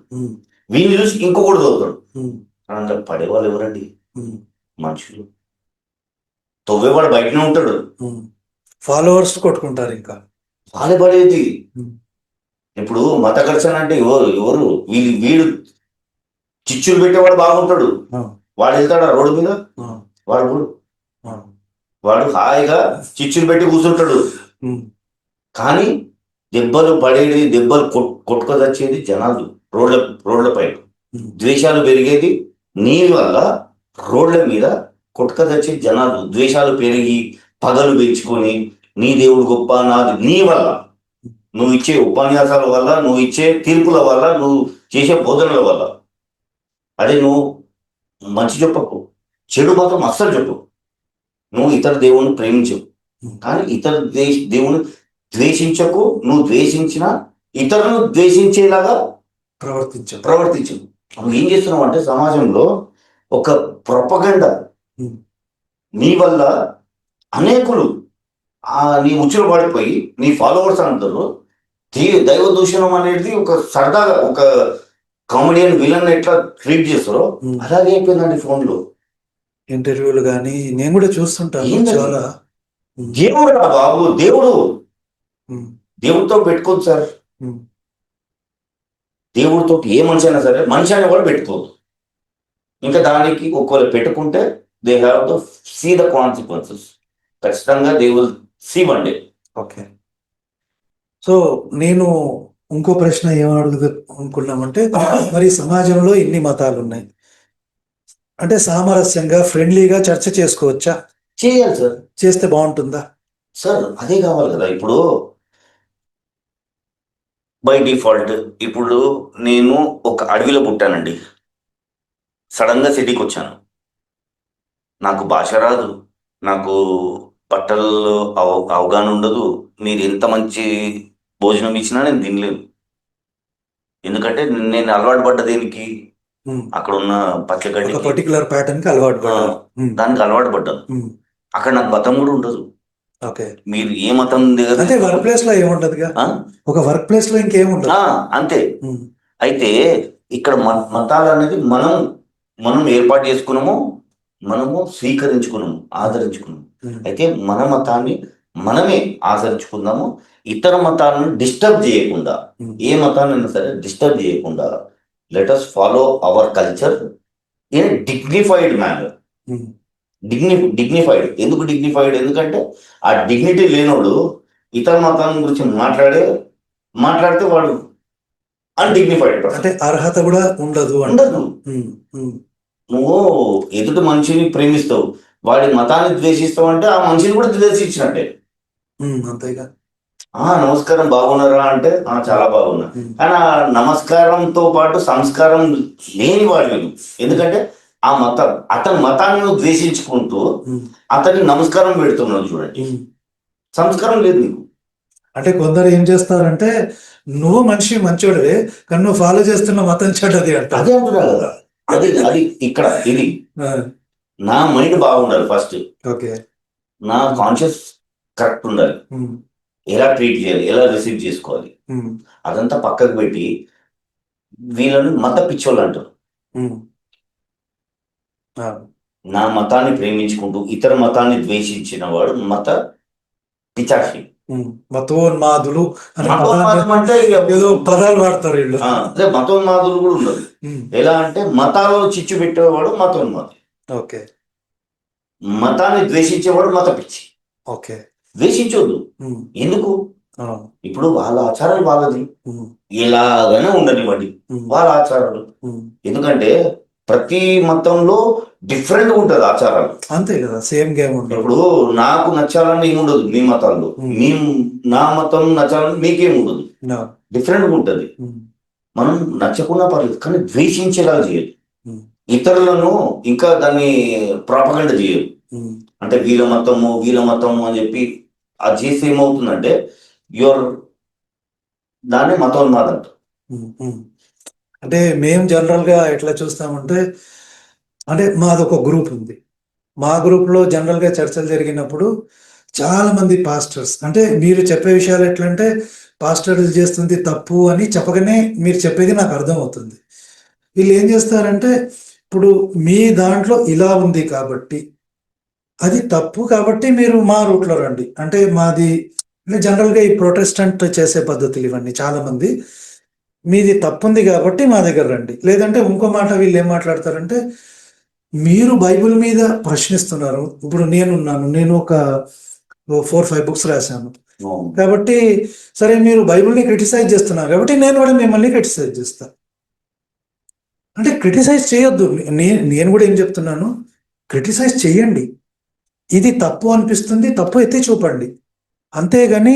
[SPEAKER 1] వీడిని చూసి ఇంకొకటి దోవుతాడు. అందులో పడేవాళ్ళు ఎవరండి?
[SPEAKER 3] ఉమ్,
[SPEAKER 1] మనుషులు. తవ్వేవాడు బయటనే ఉంటాడు.
[SPEAKER 3] ఉమ్. ఫాలోవర్స్ కొట్టుకుంటారు ఇంకా.
[SPEAKER 1] వాళ్ళే పడేది.
[SPEAKER 3] ఉమ్,
[SPEAKER 1] ఇప్పుడు మత ఘర్షణ అంటే ఎవరు వీడు చిచ్చులు పెట్టేవాడు బాగుంటాడు.
[SPEAKER 3] ఆ,
[SPEAKER 1] వాడు వెళ్తాడా రోడ్డు మీద?
[SPEAKER 3] ఆ,
[SPEAKER 1] వాడు కూడా
[SPEAKER 3] ఆ.
[SPEAKER 1] వాడు హాయిగా చిచ్చులు పెట్టి కూర్చుంటాడు.
[SPEAKER 3] ఉమ్,
[SPEAKER 1] కానీ దెబ్బలు పడేది, దెబ్బలు కొట్టుకొచ్చేది జనాలు రోడ్లపై.
[SPEAKER 3] ఉమ్,
[SPEAKER 1] ద్వేషాలు పెరిగేది నీ వల్ల. రోడ్ల మీద కొట్టుకొచ్చే జనాలు, ద్వేషాలు పెరిగి పగలు పెంచుకొని నీ దేవుడు గొప్ప, నాది నీ వల్ల, నువ్వు ఇచ్చే ఉపన్యాసాల వల్ల, నువ్వు ఇచ్చే తీర్పుల వల్ల, నువ్వు చేసే బోధనల వల్ల. అదే నువ్వు మంచి చెప్పకు, చెడు మాత్రం అస్సలు చెప్పు. నువ్వు ఇతర దేవుని ప్రేమించవు, కానీ ఇతర దేవుని ద్వేషించకు. నువ్వు ద్వేషించిన ఇతరులను ద్వేషించేలాగా ప్రవర్తించు. నువ్వు ఏం చేస్తున్నావు అంటే సమాజంలో ఒక ప్రొపగండా. నీ వల్ల అనేకులు నీ ఉచ్చులు పడిపోయి నీ ఫాలోవర్స్ అంటారు. దైవ దూషణం అనేది ఒక సరదాగా, ఒక కామెడియన్ విలన్ ఎట్లా ట్రీట్ చేస్తారో అలాగే అయిపోయిందండి ఫోన్లో.
[SPEAKER 3] ఇంటర్వ్యూలు కానీ నేను కూడా చూస్తుంటాను చాలా.
[SPEAKER 1] దేవుడు రా బాబు, దేవుడితో పెట్టుకోవద్దు సార్. దేవుడితో ఏ మనిషి అయినా సరే, మనిషి అయినా కూడా పెట్టుకోవద్దు. ఇంకా దానికి ఒకవేళ పెట్టుకుంటే they have to see the consequences. ఖచ్చితంగా they will see one day.
[SPEAKER 3] Okay. So నేను ఇంకో ప్రశ్న ఏమని అనుకున్నామంటే, మరి సమాజంలో ఇన్ని మతాలు ఉన్నాయి అంటే సామరస్యంగా ఫ్రెండ్లీగా చర్చ చేసుకోవచ్చా?
[SPEAKER 1] చేయాలి సార్.
[SPEAKER 3] చేస్తే బాగుంటుందా
[SPEAKER 1] సార్? అదే కావాలి కదా. ఇప్పుడు బై డిఫాల్ట్ ఇప్పుడు నేను ఒక అడవిలో పుట్టానండి, సడన్గా సిటీకి వచ్చాను. నాకు భాష రాదు, నాకు బట్టల్లో అవగాహన ఉండదు. మీరు ఎంత మంచి భోజనం ఇచ్చినా నేను తినలేను. ఎందుకంటే నేను అలవాటు పడ్డ దేనికి, అక్కడ ఉన్న పచ్చగడ్డి
[SPEAKER 3] పర్టికులర్ ప్యాటర్న్ కి అలవాటు
[SPEAKER 1] దానికి అలవాటు పడ్డాను. అక్కడ నాకు మతం కూడా ఉండదు.
[SPEAKER 3] ఓకే.
[SPEAKER 1] మీరు ఏ మతం
[SPEAKER 3] అంటే వర్క్ ప్లేస్ లో ఏముంటది, ఒక వర్క్ ప్లేస్ లో ఇంకేముంటది
[SPEAKER 1] అంతే. అయితే ఇక్కడ మతాలు అనేది మనం ఏర్పాటు చేసుకున్నాము, మనము స్వీకరించుకున్నాము, ఆదరించుకున్నాము. అయితే మన మతాన్ని మనమే ఆచరించుకుందాము. ఇతర మతాలను డిస్టర్బ్ చేయకుండా, ఏ మతాన్నైనా సరే డిస్టర్బ్ చేయకుండా, let us follow our culture in dignified manner. Dignified. ఎందుకు డిగ్నిఫైడ్? ఎందుకంటే ఆ డిగ్నిటీ లేనోడు ఇతర మతాల గురించి మాట్లాడితే వాడు అన్డిగ్నిఫైడ్.
[SPEAKER 3] అంటే అర్హత కూడా ఉండదు.
[SPEAKER 1] నువ్వు ఎదుటి మనిషిని ప్రేమిస్తావు, వాడి మతాన్ని ద్వేషిస్తావు అంటే ఆ మనిషిని కూడా ద్వేషించినట్టే.
[SPEAKER 3] అంతేగా.
[SPEAKER 1] నమస్కారం, బాగున్నారా అంటే చాలా బాగున్నా. కానీ ఆ నమస్కారంతో పాటు సంస్కారం లేని వాడు. ఎందుకంటే ఆ అతని మతాన్ని నువ్వు ద్వేషించుకుంటూ అతన్ని నమస్కారం పెడుతున్నావు. చూడండి, సంస్కారం లేదు నీకు.
[SPEAKER 3] అంటే కొందరు ఏం చేస్తారంటే, నువ్వు మనిషి మంచోడివే కానీ నువ్వు ఫాలో చేస్తున్న మతం చెడ్డది అంట.
[SPEAKER 1] అదే అంటున్నా కదా. అది ఇక్కడ ఇది నా మైండ్ బాగుండాలి ఫస్ట్.
[SPEAKER 3] ఓకే.
[SPEAKER 1] నా కాన్షియస్ కరెక్ట్ ఉండాలి. ఎలా ట్రీట్ చేయాలి, ఎలా రిసీవ్ చేసుకోవాలి, అదంతా పక్కకు పెట్టి వీళ్ళని మత పిచ్చోళ్ళు అంటారు. నా మతాన్ని ప్రేమించుకుంటూ ఇతర మతాన్ని ద్వేషించిన వాడు మత పిచాషి,
[SPEAKER 3] మతోన్మాదులు
[SPEAKER 1] అంటే
[SPEAKER 3] ఏదో పదాలు వాడతారు వీళ్ళు.
[SPEAKER 1] అదే మతోన్మాదులు కూడా ఉండదు. ఎలా అంటే మతాలలో చిచ్చు పెట్టేవాడు మతోన్మాది.
[SPEAKER 3] ఓకే.
[SPEAKER 1] మతాన్ని ద్వేషించేవాడు మత పిచ్చి.
[SPEAKER 3] ఓకే.
[SPEAKER 1] ద్వేషించొద్దు. ఎందుకు? ఇప్పుడు వాళ్ళ ఆచారాలు వాళ్ళది, ఎలాగైనా ఉండనివ్వండి వాళ్ళ ఆచారాలు. ఎందుకంటే ప్రతి మతంలో డిఫరెంట్ ఉంటది ఆచారాలు.
[SPEAKER 3] అంతే కదా, సేమ్ గేమ్ ఉంటుంది.
[SPEAKER 1] ఇప్పుడు నాకు నచ్చాలని ఏముండదు మీ మతాల్లో, నా మతం నచ్చాలని మీకేముండదు, డిఫరెంట్ గా ఉంటది. మనం నచ్చకున్నా పర్లేదు, కానీ ద్వేషించేలా చేయదు. ఇతరులను ఇంకా దాన్ని ప్రాపగండా చేయదు. అంటే వీళ్ళ మతము అని చెప్పి అది చేసి ఏమవుతుందంటే దాన్ని మతోన్మాదం అంటారు.
[SPEAKER 3] అంటే మేము జనరల్ గా ఎట్లా చూస్తామంటే, అంటే మాదొక గ్రూప్ ఉంది. మా గ్రూప్ లో జనరల్ గా చర్చలు జరిగినప్పుడు చాలా మంది పాస్టర్స్, అంటే మీరు చెప్పే విషయాలు ఎట్లా అంటే పాస్టర్ చేస్తుంది తప్పు అని చెప్పగానే మీరు చెప్పేది నాకు అర్థం అవుతుంది. వీళ్ళు ఏం చేస్తారంటే ఇప్పుడు మీ దాంట్లో ఇలా ఉంది కాబట్టి అది తప్పు కాబట్టి మీరు మా రూట్లో రండి. అంటే మాది జనరల్గా ఈ ప్రొటెస్టెంట్ చేసే పద్ధతులు ఇవన్నీ చాలా మంది మీది తప్పు ఉంది కాబట్టి మా దగ్గర రండి. లేదంటే ఇంకో మాట వీళ్ళు ఏం మాట్లాడతారంటే మీరు బైబిల్ మీద ప్రశ్నిస్తున్నారు. ఇప్పుడు నేను ఒక 4-5 బుక్స్ రాశాను కాబట్టి సరే మీరు బైబిల్ని క్రిటిసైజ్ చేస్తున్నారు కాబట్టి నేను కూడా మిమ్మల్ని క్రిటిసైజ్ చేస్తాను. అంటే క్రిటిసైజ్ చేయొద్దు. నేను కూడా ఏం చెప్తున్నాను, క్రిటిసైజ్ చేయండి. ఇది తప్పు అనిపిస్తుంది, తప్పు ఎత్తి చూపండి. అంతేగాని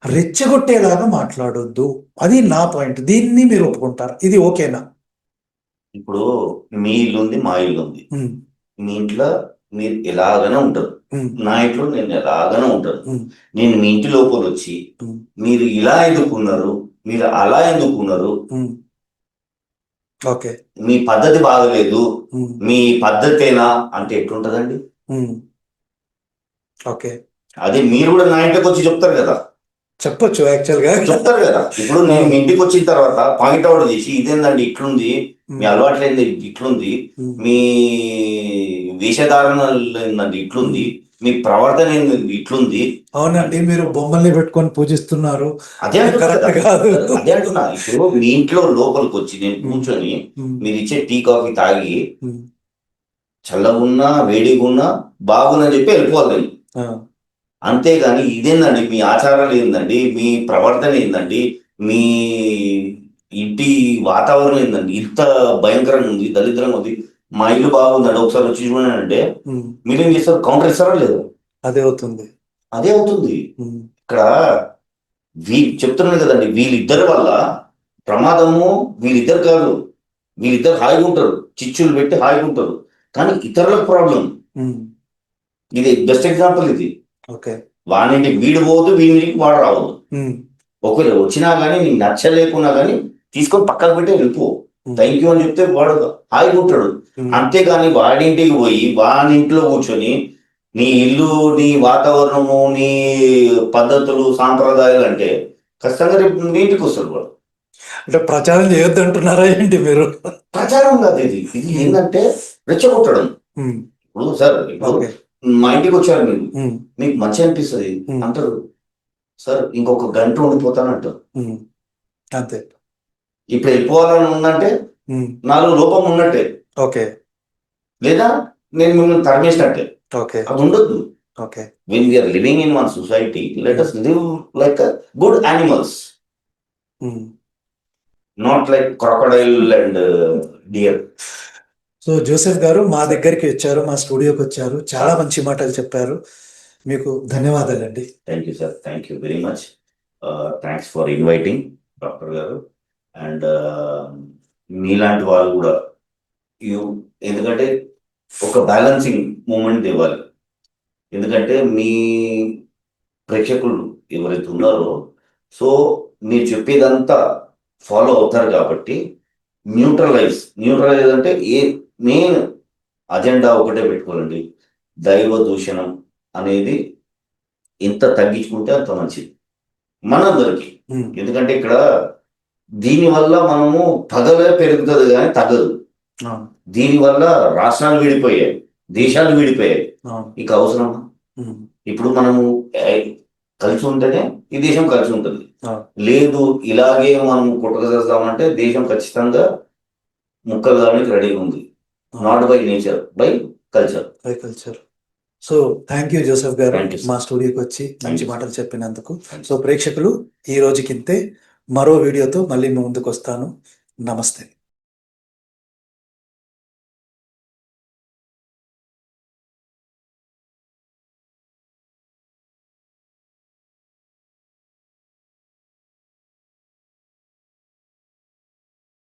[SPEAKER 3] రెచ్చగొట్టేలాగా మాట్లాడొద్దు. అది నా పాయింట్. దీన్ని మీరు ఒప్పుకుంటారు? ఇది ఓకేనా?
[SPEAKER 1] ఇప్పుడు మీ ఇల్లు ఉంది, మా ఇల్లు ఉంది. మీ ఇంట్లో మీరు ఎలాగనే ఉంటారు, నా ఇంట్లో నేను ఎలాగనే ఉంటాను. నేను మీ ఇంటి లోపల వచ్చి మీరు ఇలా ఎందుకున్నారు, మీరు అలా ఎందుకున్నారు,
[SPEAKER 3] ఓకే
[SPEAKER 1] మీ పద్ధతి బాగలేదు, మీ పద్ధతేనా అంటే ఎట్లుంటదండి?
[SPEAKER 3] ఓకే
[SPEAKER 1] అదే మీరు కూడా నా ఇంటికి వచ్చి చెప్తారు కదా,
[SPEAKER 3] చెప్పొచ్చు యాక్చువల్ గా
[SPEAKER 1] చెప్తారు కదా. ఇప్పుడు నేను మీ ఇంటికి వచ్చిన తర్వాత పాయింట్ అవుట్ చేసి ఇదేందండి ఇట్లుంది, మీ అలవాట్లేంది ఇట్లుంది, మీ వేషధారణ ఏందండి ఇట్లుంది, మీ ప్రవర్తన ఏంది ఇట్లుంది.
[SPEAKER 3] అవునండి, మీరు బొమ్మల్ని పెట్టుకొని పూజిస్తున్నారు.
[SPEAKER 1] అదే అదే అంటున్నా. ఇప్పుడు మీ ఇంట్లో లోపలికి వచ్చి నేను కూర్చొని మీరు ఇచ్చే టీ కాఫీ తాగి చల్లగున్నా వేడిగున్నా బాగుందని చెప్పి వెళ్ళిపోవాలి. అంతేగాని ఇదేందండి మీ ఆచారాలు ఏందండి, మీ ప్రవర్తన ఏందండి, మీ ఇంటి వాతావరణం ఏందండి, ఇంత భయంకరంగా ఉంది, దరిద్రంగా ఉంది, మా ఇల్లు బాగుందండి ఒకసారి వచ్చి చూడండి అంటే మీరేం చేస్తారు? కౌంటర్ ఇస్తారా లేదు?
[SPEAKER 3] అదే అవుతుంది.
[SPEAKER 1] ఇక్కడ చెప్తున్నాను కదండి, వీళ్ళిద్దరి వల్ల ప్రమాదము. వీళ్ళిద్దరు కాదు, వీళ్ళిద్దరు హాయిగా ఉంటారు, చిచ్చులు పెట్టి హాయిగా ఉంటారు, కానీ ఇతరులకు ప్రాబ్లం. ఇది బెస్ట్ ఎగ్జాంపుల్. ఇది వాడిని వీడు పోదు, వీడికి వాడు రావద్దు. ఒకవేళ వచ్చినా కానీ నీకు నచ్చలేకున్నా కానీ తీసుకొని పక్కకు పెట్టి వెళ్ళిపో, థ్యాంక్ యూ అని చెప్తే వాడు హాయిగా ఉంటాడు. అంతేగాని వాడింటికి పోయి వాడి ఇంట్లో కూర్చొని నీ ఇల్లు, నీ వాతావరణము, నీ పద్ధతులు, సాంప్రదాయాలు అంటే ఖచ్చితంగా రేపు మీ ఇంటికి వస్తాడు వాడు.
[SPEAKER 3] అంటే ప్రచారం చేయొద్దు అంటున్నారా ఏంటి మీరు?
[SPEAKER 1] ప్రచారం కాదు ఇది. ఇది ఏంటంటే రెచ్చగొట్టడం. ఇప్పుడు సార్, ఇప్పుడు మా ఇంటికి వచ్చారు మీరు, మీకు మంచి అనిపిస్తుంది అంటారు, సార్ ఇంకొక గంట ఉండిపోతానంటారు.
[SPEAKER 3] అంతే.
[SPEAKER 1] ఇప్పుడు వెళ్ళిపోవాలని ఉందంటే నాలుగు లోపం ఉన్నట్టే, లేదా నేను మిమ్మల్ని తరిమేసినట్టే. అది ఉండొద్దు. When we are living in one society, let us live like a good animals, not like crocodile and deer.
[SPEAKER 3] So Joseph గారు మా దగ్గరికి వచ్చారు, మా స్టూడియోకి వచ్చారు, చాలా మంచి మాటలు చెప్పారు. మీకు ధన్యవాదాలండి.
[SPEAKER 1] Thank you sir, thank you very much. Thanks for inviting doctor గారు. అండ్ మీలాంటి వాళ్ళు కూడా ఎందుకంటే ఒక బ్యాలెన్సింగ్ మూమెంట్ ఇవ్వాలి. ఎందుకంటే మీ ప్రేక్షకులు ఎవరైతే ఉన్నారో, సో మీరు చెప్పేదంతా ఫాలో అవుతారు కాబట్టి న్యూట్రలైజ్ అంటే మెయిన్ అజెండా ఒకటే పెట్టుకోవాలండి, దైవ దూషణం అనేది ఎంత తగ్గించుకుంటే అంత మంచిది మనందరికి. ఎందుకంటే ఇక్కడ దీనివల్ల మనము పగలే పెరుగుతుంది కానీ తగ్గదు. దీనివల్ల రాష్ట్రాలు విడిపోయాయి, దేశాలు విడిపోయాయి. ఇక అవసరమా? ఇప్పుడు మనము కలిసి ఉంటేనే ఈ దేశం కలిసి ఉంటుంది. లేదు ఇలాగే మనం కొట్టుకు దేశం ఖచ్చితంగా ముక్కలు కావడానికి రెడీగా ఉంది. Not by nature, by culture.
[SPEAKER 3] So thank you Joseph గారు, మా స్టూడియోకి వచ్చి మంచి మాటలు చెప్పినందుకు. సో ప్రేక్షకులు, ఈ రోజుకింతే. మరో వీడియోతో మళ్ళీ మీ ముందుకు వస్తాను. నమస్తే.